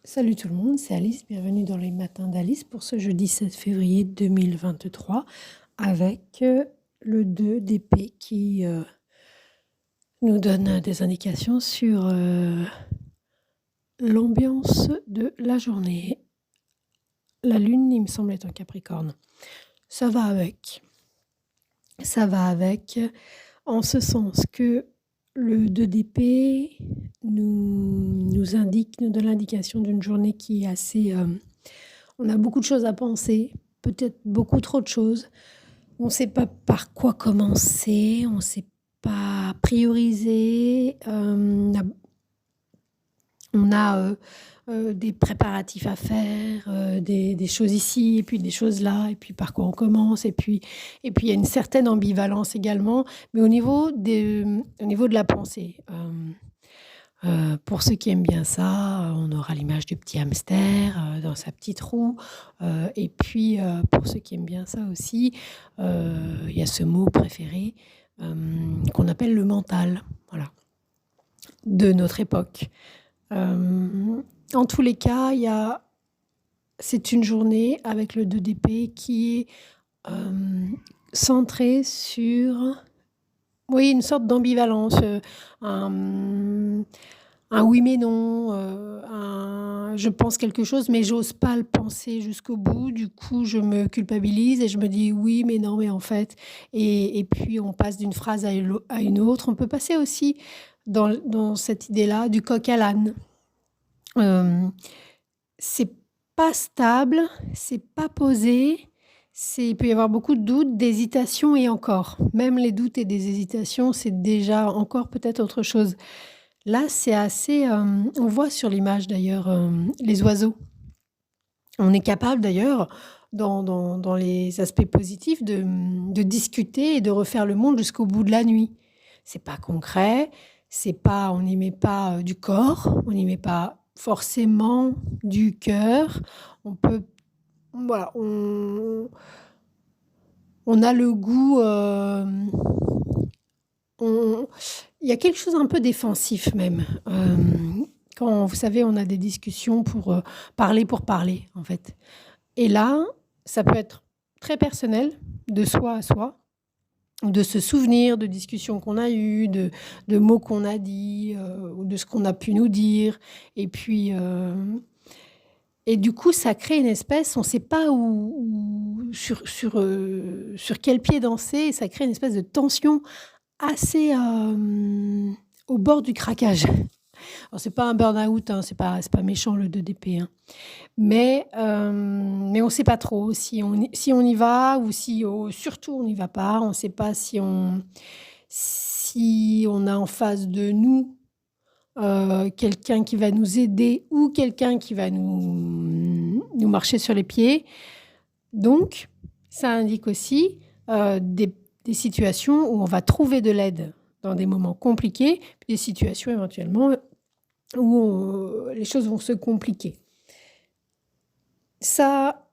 Salut tout le monde, c'est Alice, bienvenue dans les matins d'Alice pour ce jeudi 7 février 2023 avec le 2 d'épée qui nous donne des indications sur l'ambiance de la journée. La lune, il me semble, est en Capricorne. Ça va avec. Ça va avec, en ce sens que le 2 d'épée nous donne l'indication d'une journée qui est assez... on a beaucoup de choses à penser, peut-être beaucoup trop de choses. On ne sait pas par quoi commencer, on ne sait pas prioriser. On a des préparatifs à faire, des choses ici, et puis des choses là, et puis par quoi on commence, et puis il y a une certaine ambivalence également, mais au niveau de la pensée. Pour ceux qui aiment bien ça, on aura l'image du petit hamster dans sa petite roue. Et puis, pour ceux qui aiment bien ça aussi, il y a ce mot préféré qu'on appelle le mental, voilà, de notre époque. En tous les cas, c'est une journée avec le 2 d'épée qui est centrée sur, oui, une sorte d'ambivalence, un oui mais non, je pense quelque chose mais j'ose pas le penser jusqu'au bout. Du coup, je me culpabilise et je me dis: «Oui, mais non, mais en fait» et puis on passe d'une phrase à une autre. On peut passer aussi dans cette idée-là du coq à l'âne. Hem, c'est pas stable, c'est pas posé, il peut y avoir beaucoup de doutes, d'hésitations et encore. Même les doutes et des hésitations, c'est déjà encore peut-être autre chose. Là, c'est assez, on voit sur l'image d'ailleurs, les oiseaux. On est capable d'ailleurs, dans les aspects positifs, de discuter et de refaire le monde jusqu'au bout de la nuit. C'est pas concret, c'est pas on n'y met pas, du corps, on n'y met pas forcément du cœur. On peut voilà, on a le goût, on il y a quelque chose un peu défensif même, quand vous savez, on a des discussions pour parler, en fait. Et là, ça peut être très personnel, de soi à soi, de se souvenir de discussions qu'on a eues, de mots qu'on a dits, ou de ce qu'on a pu nous dire et puis, et du coup, ça crée une espèce on ne sait pas sur quel pied danser et ça crée une espèce de tension assez, au bord du craquage. Alors c'est pas un burn-out, hein, c'est pas méchant le 2 d'épée, hein. Mais on sait pas trop si on y va ou si surtout on n'y va pas. On sait pas si on a en face de nous, quelqu'un qui va nous aider ou quelqu'un qui va nous marcher sur les pieds. Donc ça indique aussi, des situations où on va trouver de l'aide dans des moments compliqués, puis des situations éventuellement où les choses vont se compliquer. Ça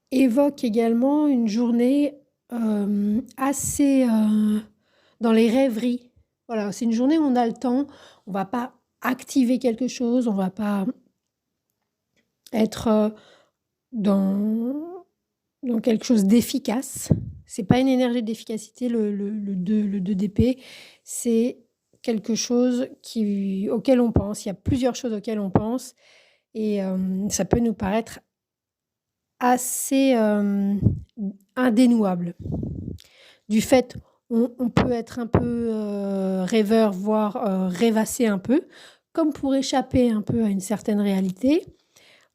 évoque également une journée, assez, dans les rêveries. Voilà, c'est une journée où on a le temps, on va pas activer quelque chose, on va pas être, dans quelque chose d'efficace. C'est pas une énergie d'efficacité le 2 d'épée, c'est quelque chose auquel on pense. Il y a plusieurs choses auxquelles on pense et ça peut nous paraître assez, indénouable. Du fait, on peut être un peu, rêveur, voire, rêvasser un peu, comme pour échapper un peu à une certaine réalité.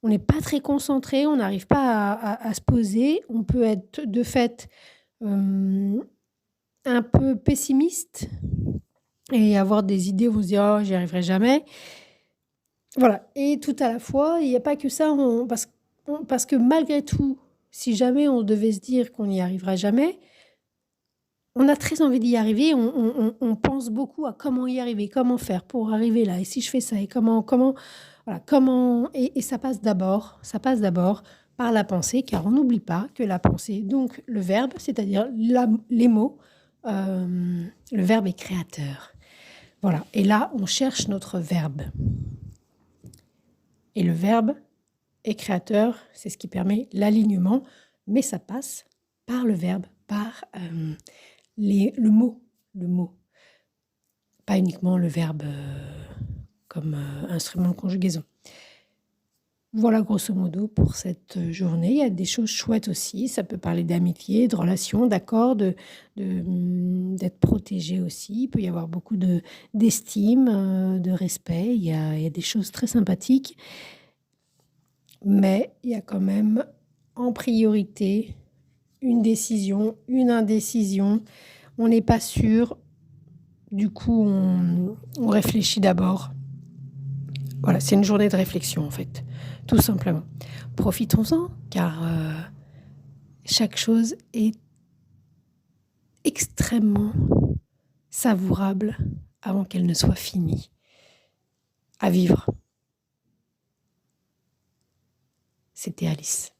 On n'est pas très concentré, on n'arrive pas à se poser. On peut être de fait, hem, un peu pessimiste et avoir des idées où on se dit: «Oh, j'y arriverai jamais». Voilà et tout à la fois, il y a pas que ça, parce que malgré tout, si jamais on devait se dire qu'on n'y arrivera jamais, on a très envie d'y arriver. On pense beaucoup à comment y arriver, comment faire pour arriver là et si je fais ça et comment voilà, comment et ça passe d'abord par la pensée car on n'oublie pas que la pensée, donc le verbe, c'est-à-dire les mots, le verbe est créateur. Voilà et là, on cherche notre verbe. Et le verbe est créateur, c'est ce qui permet l'alignement, mais ça passe par le verbe, par le mot, pas uniquement le verbe comme instrument de conjugaison. Voilà grosso modo pour cette journée. Il y a des choses chouettes aussi. Ça peut parler d'amitié, de relations, d'accord, d'être protégé aussi. Il peut y avoir beaucoup d'estime, de respect. Il y a des choses très sympathiques. Mais il y a quand même en priorité une décision, une indécision. On n'est pas sûr. Du coup, on réfléchit d'abord. Voilà, c'est une journée de réflexion en fait, tout simplement. Profitons-en, car chaque chose est extrêmement savourable avant qu'elle ne soit finie à vivre. C'était Alice.